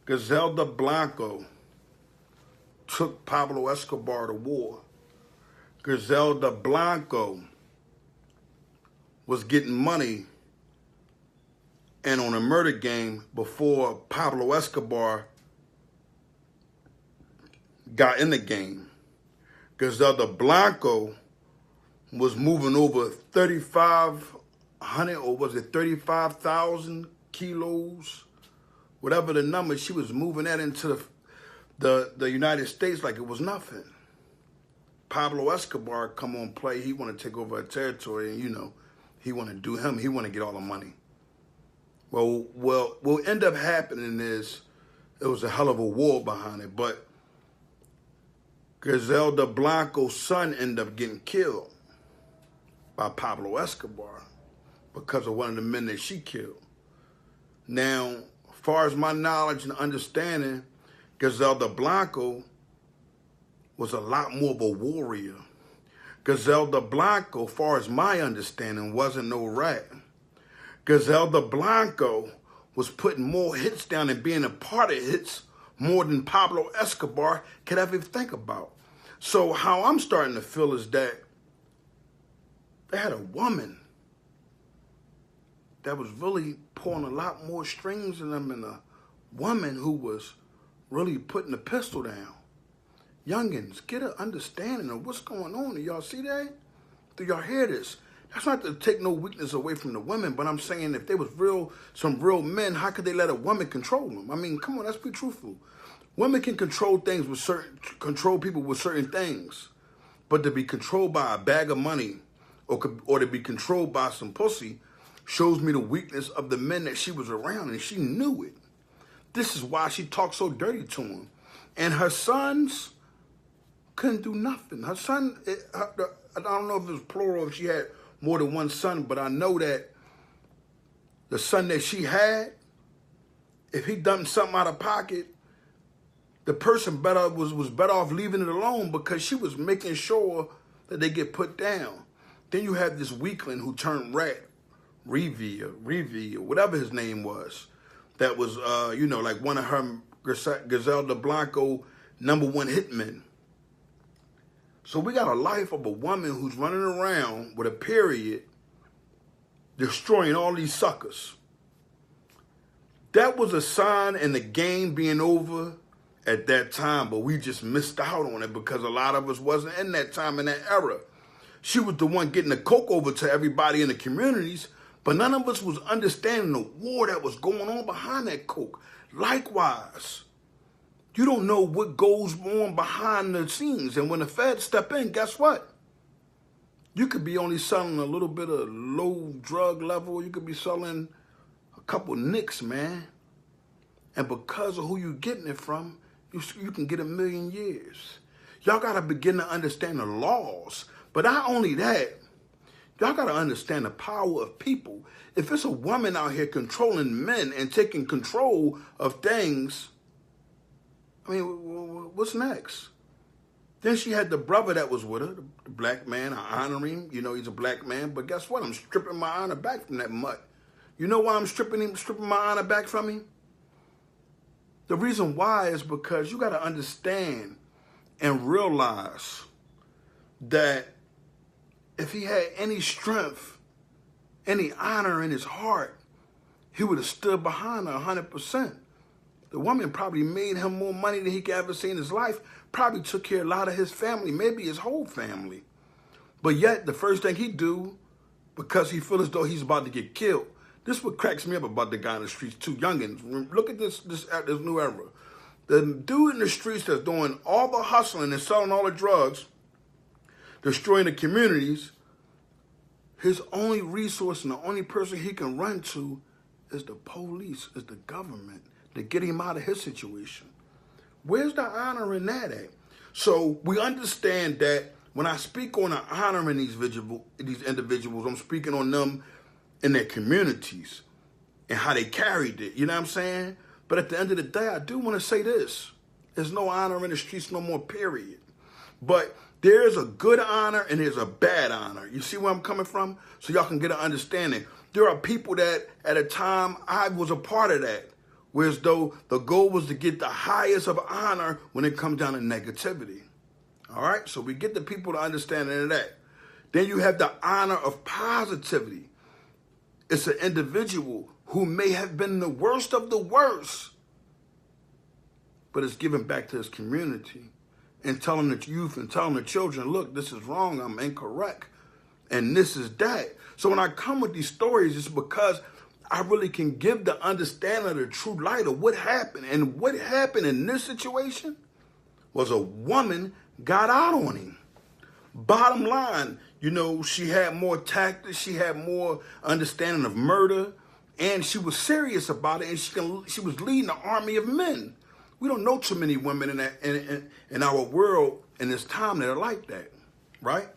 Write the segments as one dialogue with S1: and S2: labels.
S1: Griselda Blanco took Pablo Escobar to war. Griselda Blanco was getting money and on a murder game before Pablo Escobar got in the game. Griselda Blanco was moving over 3,500 or was it 35,000 kilos, whatever the number. She was moving that into the United States like it was nothing. Pablo Escobar come on play. He want to take over a territory, and he want to do him. He want to get all the money. Well, what end up happening is it was a hell of a war behind it, but Griselda Blanco's son ended up getting killed by Pablo Escobar because of one of the men that she killed. Now, as far as my knowledge and understanding, Griselda Blanco was a lot more of a warrior. Griselda Blanco, as far as my understanding, wasn't no rat. Griselda Blanco was putting more hits down and being a part of hits more than Pablo Escobar could ever think about. So how I'm starting to feel is that they had a woman that was really pulling a lot more strings in them, and a woman who was really putting the pistol down. Youngins, get an understanding of what's going on. Do y'all see that? Do y'all hear this? That's not to take no weakness away from the women, but I'm saying if they was some real men, how could they let a woman control them? I mean, come on, let's be truthful. Women can control people with certain things, but to be controlled by a bag of money or to be controlled by some pussy shows me the weakness of the men that she was around, and she knew it. This is why she talked so dirty to him. And her sons couldn't do nothing. Her son, I don't know if it was plural, if she had more than one son, but I know that the son that she had, if he done something out of pocket, the person was better off leaving it alone because she was making sure that they get put down. Then you have this weakling who turned rat, Revi, or whatever his name was, that was, like one of her Griselda Blanco #1 hitmen. So we got a life of a woman who's running around with a period, destroying all these suckers. That was a sign in the game being over at that time, but we just missed out on it because a lot of us wasn't in that time, in that era. She was the one getting the coke over to everybody in the communities, but none of us was understanding the war that was going on behind that coke. Likewise, you don't know what goes on behind the scenes. And when the feds step in, guess what? You could be only selling a little bit of low drug level. You could be selling a couple nicks, man. And because of who you're getting it from, you can get 1,000,000 years. Y'all got to begin to understand the laws. But not only that, y'all got to understand the power of people. If it's a woman out here controlling men and taking control of things, I mean, what's next? Then she had the brother that was with her, the black man. I honor him. He's a black man. But guess what? I'm stripping my honor back from that mutt. You know why I'm stripping my honor back from him? The reason why is because you got to understand and realize that if he had any strength, any honor in his heart, he would have stood behind her 100%. The woman probably made him more money than he could ever see in his life, probably took care of a lot of his family, maybe his whole family. But yet, the first thing he do, because he feels as though he's about to get killed, this is what cracks me up about the guy in the streets, too. Youngins, look at this new era. The dude in the streets that's doing all the hustling and selling all the drugs, destroying the communities, his only resource and the only person he can run to is the police, is the government, to get him out of his situation. Where's the honor in that at? So we understand that when I speak on the honor in these individuals, I'm speaking on them in their communities and how they carried it. You know what I'm saying? But at the end of the day, I do want to say this. There's no honor in the streets no more, period. But there's a good honor and there's a bad honor. You see where I'm coming from? So y'all can get an understanding. There are people that at a time I was a part of that Whereas though the goal was to get the highest of honor when it comes down to negativity. All right? So we get the people to understand that. Then you have the honor of positivity. It's an individual who may have been the worst of the worst, but is giving back to his community and telling the youth and telling the children, look, this is wrong, I'm incorrect, and this is that. So when I come with these stories, it's because I really can give the understanding of the true light of what happened. And what happened in this situation was a woman got out on him. Bottom line, she had more tactics, she had more understanding of murder, and she was serious about it, and she was leading an army of men. We don't know too many women in our world in this time that are like that, right?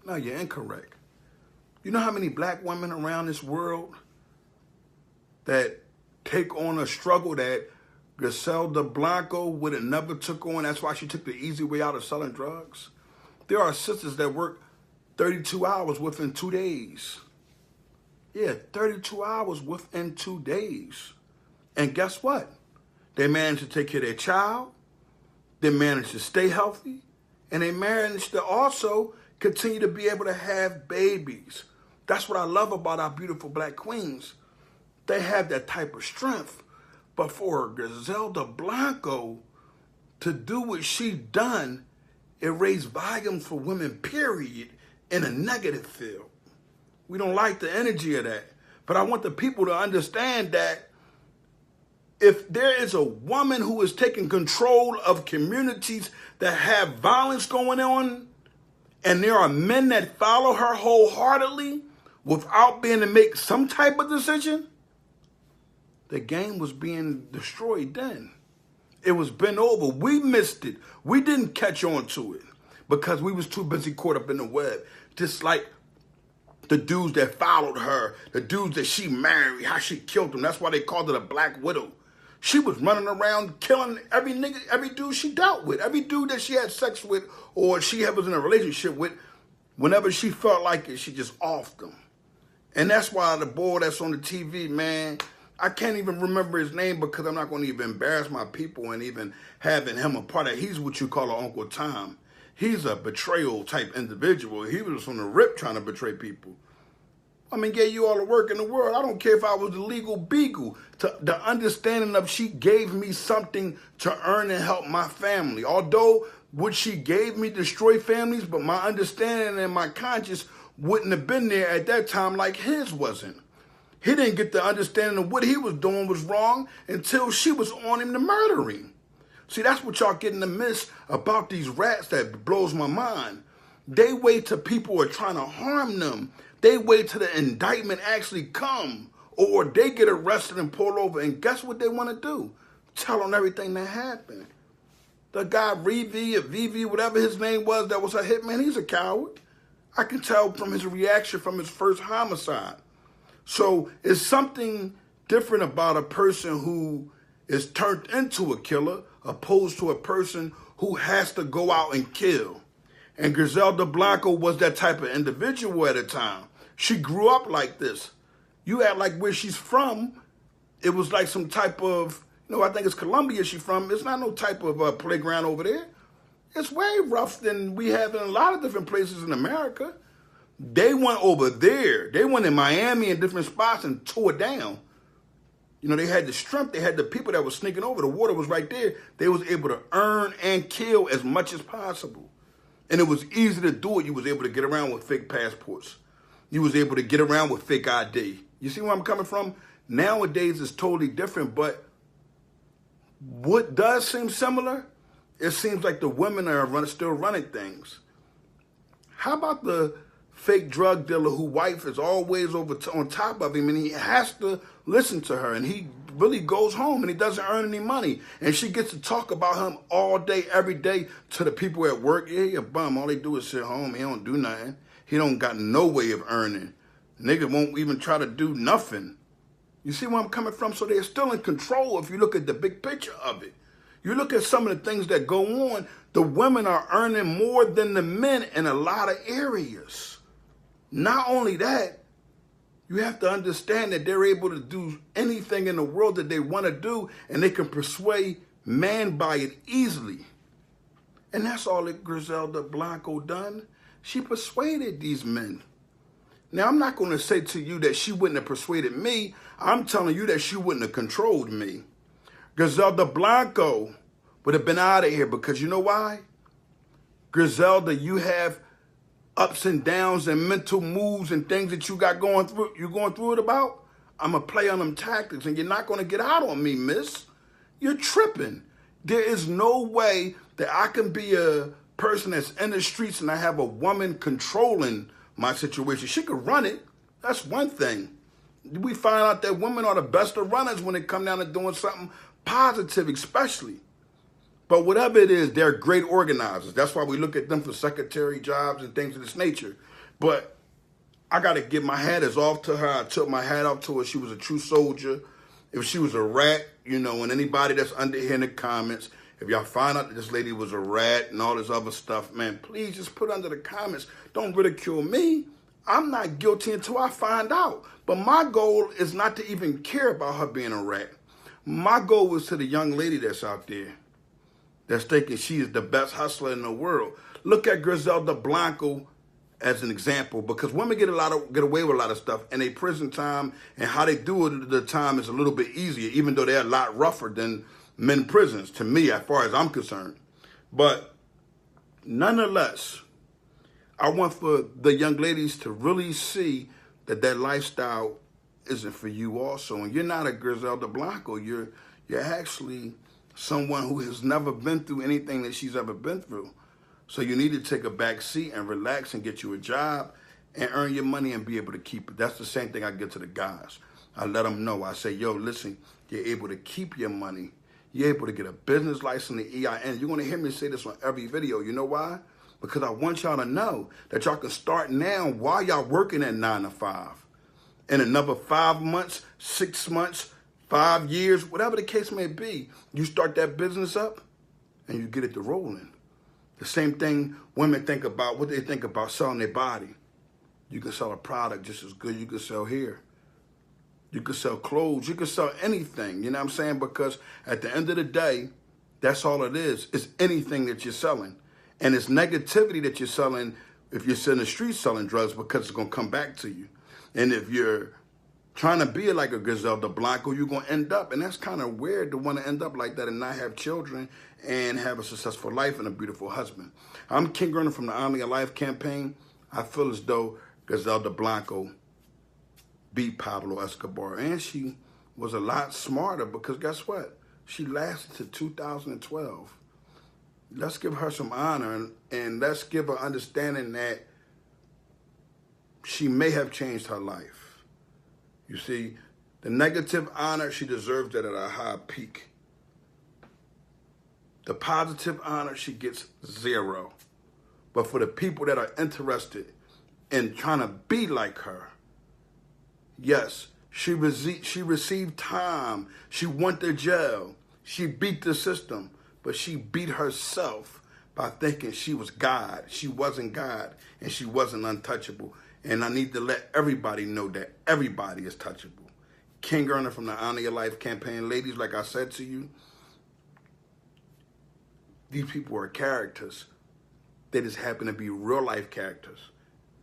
S1: No, you're incorrect. You know how many black women around this world that take on a struggle that Griselda Blanco would have never took on? That's why she took the easy way out of selling drugs. There are sisters that work 32 hours within 2 days. Yeah, 32 hours within 2 days. And guess what? They managed to take care of their child. They managed to stay healthy. And they managed to also continue to be able to have babies. That's what I love about our beautiful black queens. They have that type of strength. But for Griselda Blanco to do what she done, it raised volumes for women, period, in a negative field. We don't like the energy of that. But I want the people to understand that if there is a woman who is taking control of communities that have violence going on, and there are men that follow her wholeheartedly without being to make some type of decision, the game was being destroyed then. It was been over. We missed it. We didn't catch on to it because we was too busy caught up in the web. Just like the dudes that followed her, the dudes that she married, how she killed them. That's why they called it a black widow. She was running around killing every nigga, every dude she dealt with, every dude that she had sex with or she was in a relationship with. Whenever she felt like it, she just offed them. And that's why the boy that's on the TV, man, I can't even remember his name because I'm not going to even embarrass my people and even having him a part of it. He's what you call an Uncle Tom. He's a betrayal type individual. He was on the rip trying to betray people. I mean, gave you all the work in the world. I don't care if I was the legal beagle. The understanding of she gave me something to earn and help my family. Although what she gave me destroyed families, but my understanding and my conscience wouldn't have been there at that time like his wasn't. He didn't get the understanding of what he was doing was wrong until she was on him to murder him. See, that's what y'all getting to miss about these rats that blows my mind. They wait till people are trying to harm them. They wait till the indictment actually come or they get arrested and pulled over. And guess what they want to do? Tell on everything that happened. The guy, VV, whatever his name was, that was a hitman, he's a coward. I can tell from his reaction from his first homicide. So it's something different about a person who is turned into a killer opposed to a person who has to go out and kill. And Griselda Blanco was that type of individual at a time. She grew up like this. You act like where she's from, it was like some type of, I think it's Colombia she's from. It's not no type of playground over there. It's way rough than we have in a lot of different places in America. They went over there. They went in Miami and different spots and tore it down. They had the strength. They had the people that were sneaking over. The water was right there. They was able to earn and kill as much as possible. And it was easy to do it. You was able to get around with fake passports. You was able to get around with fake ID. You see where I'm coming from? Nowadays, it's totally different. But what does seem similar? It seems like the women are still running things. How about the fake drug dealer whose wife is always on top of him and he has to listen to her and he really goes home and he doesn't earn any money and she gets to talk about him all day, every day to the people at work. Yeah, he a bum. All they do is sit home. He don't do nothing. He don't got no way of earning. Nigga won't even try to do nothing. You see where I'm coming from? So they're still in control if you look at the big picture of it. You look at some of the things that go on, the women are earning more than the men in a lot of areas. Not only that, You have to understand that they're able to do anything in the world that they want to do, and they can persuade man by it easily. And that's all that Griselda Blanco done. She persuaded these men. Now, I'm not going to say to you that she wouldn't have persuaded me. I'm telling you that she wouldn't have controlled me. Griselda Blanco would have been out of here because you know why? Griselda, you have ups and downs and mental moves and things that you're going through it about. I'm going to play on them tactics and you're not going to get out on me, miss. You're tripping. There is no way that I can be a person that's in the streets and I have a woman controlling my situation. She could run it. That's one thing. We find out that women are the best of runners when it comes down to doing something positive, especially. But whatever it is, they're great organizers. That's why we look at them for secretary jobs and things of this nature. But I got to give my hat off to her. I took my hat off to her. She was a true soldier. If she was a rat, and anybody that's under here in the comments, if y'all find out that this lady was a rat and all this other stuff, man, please just put under the comments. Don't ridicule me. I'm not guilty until I find out. But my goal is not to even care about her being a rat. My goal is to the young lady that's out there that's thinking she is the best hustler in the world. Look at Griselda Blanco as an example, because women get away with a lot of stuff, and their prison time and how they do it at the time is a little bit easier, even though they're a lot rougher than men prisons, to me, as far as I'm concerned. But nonetheless, I want for the young ladies to really see that that lifestyle isn't for you also. And you're not a Griselda Blanco. You're actually someone who has never been through anything that she's ever been through. So you need to take a back seat and relax and get you a job and earn your money and be able to keep it. That's the same thing I get to the guys. I let them know. I say, yo, listen, you're able to keep your money. You're able to get a business license, the EIN. You're going to hear me say this on every video. You know why? Because I want y'all to know that y'all can start now while y'all working at 9 to 5. In another 5 months, 6 months, 5 years, whatever the case may be, you start that business up and you get it to rolling. The same thing women think about, what they think about selling their body. You can sell a product just as good. You can sell hair. You can sell clothes. You can sell anything. You know what I'm saying? Because at the end of the day, that's all it is. It's anything that you're selling. And it's negativity that you're selling if you're in the streets selling drugs, because it's going to come back to you. And if you're trying to be like a Griselda Blanco, you're going to end up, and that's kind of weird to want to end up like that and not have children and have a successful life and a beautiful husband. I'm Kingearner from the Honor Your Life campaign. I feel as though Griselda Blanco beat Pablo Escobar, and she was a lot smarter because guess what? She lasted to 2012. Let's give her some honor and let's give her understanding that she may have changed her life. You see, the negative honor, she deserves that at a high peak. The positive honor, she gets 0. But for the people that are interested in trying to be like her, yes, she received time. She went to jail. She beat the system, but she beat herself by thinking she was God. She wasn't God, and she wasn't untouchable. And I need to let everybody know that everybody is touchable. Kingearner from the Honor Your Life campaign. Ladies, like I said to you, these people are characters. They just happen to be real life characters.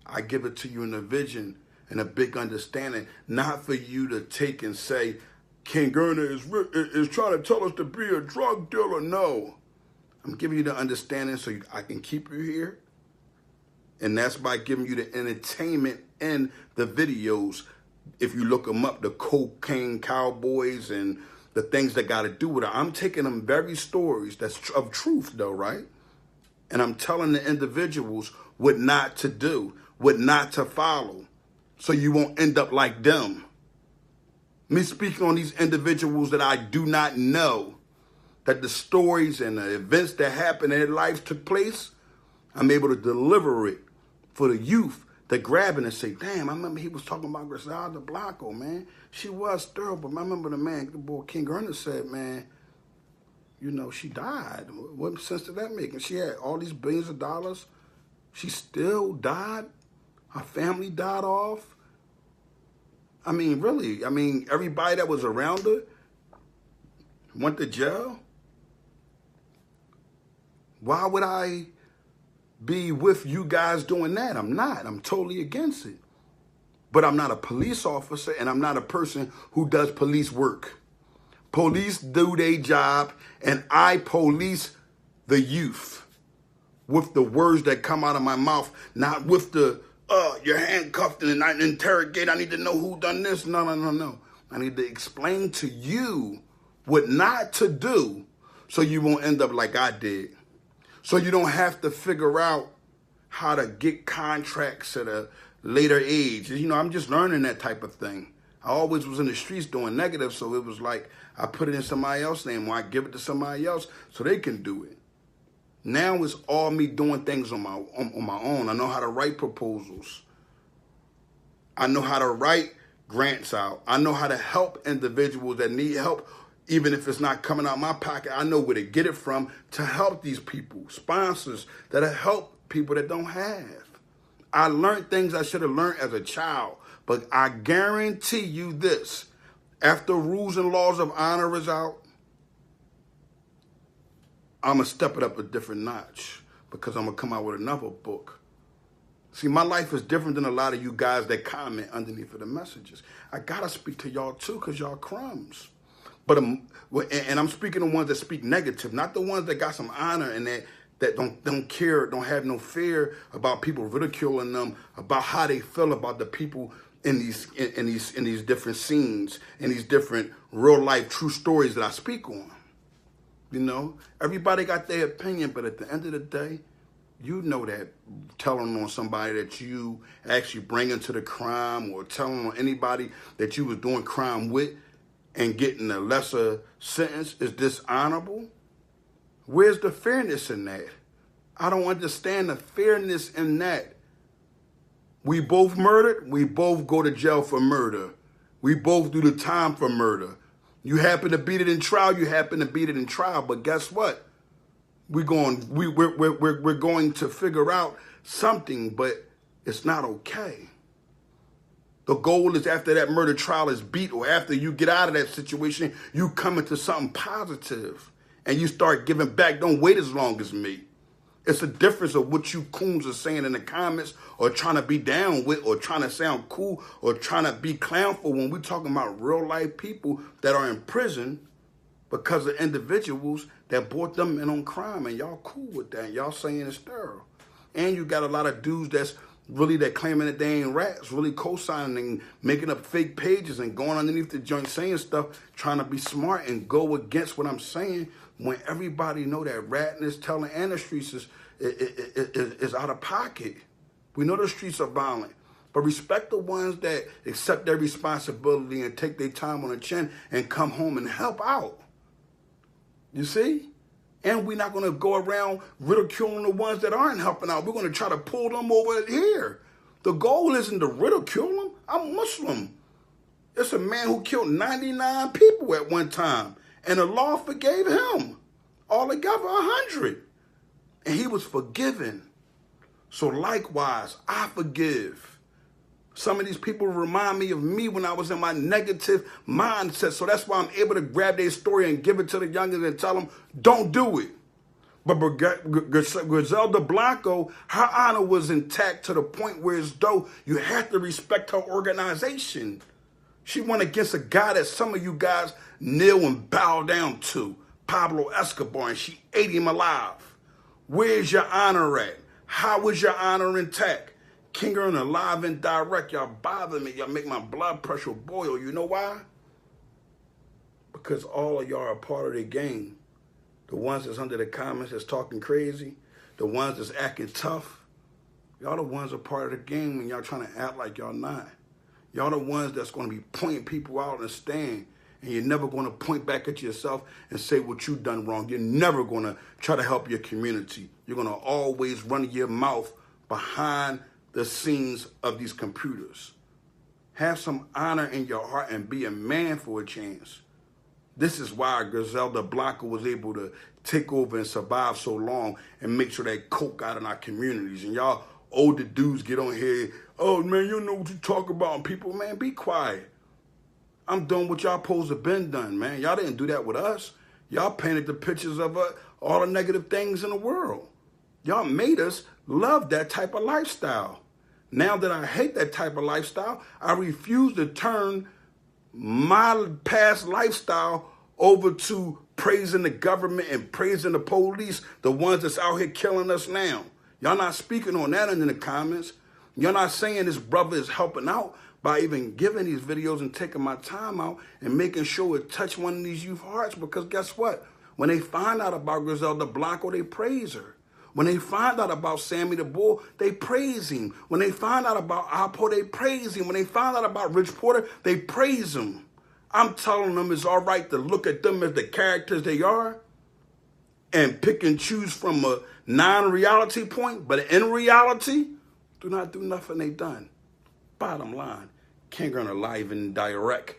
S1: I give it to you in a vision and a big understanding, not for you to take and say, Kingearner is trying to tell us to be a drug dealer. No. I'm giving you the understanding so I can keep you here. And that's by giving you the entertainment in the videos. If you look them up, the cocaine cowboys and the things that got to do with it. I'm taking them very stories that's of truth though, right? And I'm telling the individuals what not to do, what not to follow, so you won't end up like them. Me speaking on these individuals that I do not know, that the stories and the events that happened in their lives took place, I'm able to deliver it for the youth that grab it and say, damn, I remember he was talking about Griselda Blanco, man. She was terrible. I remember the boy Kingearner said, man, she died. What sense did that make? And she had all these billions of dollars. She still died. Her family died off. I mean, really. I mean, everybody that was around her went to jail. Why would I be with you guys doing that? I'm not. I'm totally against it. But I'm not a police officer, and I'm not a person who does police work. Police do their job, and I police the youth with the words that come out of my mouth, not with the, you're handcuffed and I interrogate, I need to know who done this. No. I need to explain to you what not to do so you won't end up like I did. So you don't have to figure out how to get contracts at a later age. You know, I'm just learning that type of thing. I always was in the streets doing negative, so it was like I put it in somebody else's name or I give it to somebody else so they can do it. Now it's all me doing things on my own. I know how to write proposals. I know how to write grants out. I know how to help individuals that need help, even if it's not coming out my pocket. I know where to get it from to help these people, sponsors that help people that don't have. I learned things I should have learned as a child, but I guarantee you this, after Rules and Laws of Honor is out, I'm going to step it up a different notch because I'm going to come out with another book. See, my life is different than a lot of you guys that comment underneath of the messages. I got to speak to y'all too because y'all crumbs. But and I'm speaking to ones that speak negative, not the ones that got some honor and that don't care, don't have no fear about people ridiculing them, about how they feel about the people in these different scenes, in these different real life true stories that I speak on. You know, everybody got their opinion, but at the end of the day, you know that telling on somebody that you actually bring into the crime or telling on anybody that you was doing crime with and getting a lesser sentence is dishonorable. Where's the fairness in that? I don't understand the fairness in that. We both murdered. We both go to jail for murder. We both do the time for murder. You happen to beat it in trial. You happen to beat it in trial. But guess what? We're going to figure out something, but it's not okay. The goal is after that murder trial is beat or after you get out of that situation, you come into something positive and you start giving back. Don't wait as long as me. It's a difference of what you coons are saying in the comments or trying to be down with or trying to sound cool or trying to be clownful when we're talking about real life people that are in prison because of individuals that brought them in on crime, and y'all cool with that. Y'all saying it's sterile. And you got a lot of dudes that claiming that they ain't rats, really co-signing and making up fake pages and going underneath the joint saying stuff, trying to be smart and go against what I'm saying when everybody know that ratness, telling, and the streets is out of pocket. We know the streets are violent, but respect the ones that accept their responsibility and take their time on the chin and come home and help out. You see? And we're not going to go around ridiculing the ones that aren't helping out. We're going to try to pull them over here. The goal isn't to ridicule them. I'm Muslim. It's a man who killed 99 people at one time, and the law forgave him. Altogether, 100. And he was forgiven. So likewise, I forgive. Some of these people remind me of me when I was in my negative mindset. So that's why I'm able to grab their story and give it to the youngins and tell them, don't do it. But Griselda Blanco, her honor was intact to the point where as though you have to respect her organization. She went against a guy that some of you guys kneel and bow down to, Pablo Escobar, and she ate him alive. Where's your honor at? How was your honor intact? Kingearner live and direct. Y'all bother me. Y'all make my blood pressure boil. You know why? Because all of y'all are part of the game. The ones that's under the comments that's talking crazy, the ones that's acting tough, y'all the ones that are part of the game when y'all trying to act like y'all not. Y'all the ones that's going to be pointing people out in the stand, and you're never going to point back at yourself and say what you done wrong. You're never going to try to help your community. You're going to always run your mouth behind the scenes of these computers. Have some honor in your heart and be a man for a chance. This is why Griselda Blanco was able to take over and survive so long and make sure that coke out in our communities. And y'all older dudes get on here, oh man, you know what you talk about. And people, man, be quiet. I'm doing what y'all supposed to been done, man. Y'all didn't do that with us. Y'all painted the pictures of all the negative things in the world. Y'all made us love that type of lifestyle. Now that I hate that type of lifestyle, I refuse to turn my past lifestyle over to praising the government and praising the police, the ones that's out here killing us now. Y'all not speaking on that in the comments. You're not saying this brother is helping out by even giving these videos and taking my time out and making sure it touch one of these youth hearts, because guess what? When they find out about Griselda Blanco, they praise her. When they find out about Sammy the Bull, they praise him. When they find out about Alpo, they praise him. When they find out about Rich Porter, they praise him. I'm telling them it's all right to look at them as the characters they are and pick and choose from a non-reality point, but in reality, do not do nothing they done. Bottom line, Kingearner live and direct.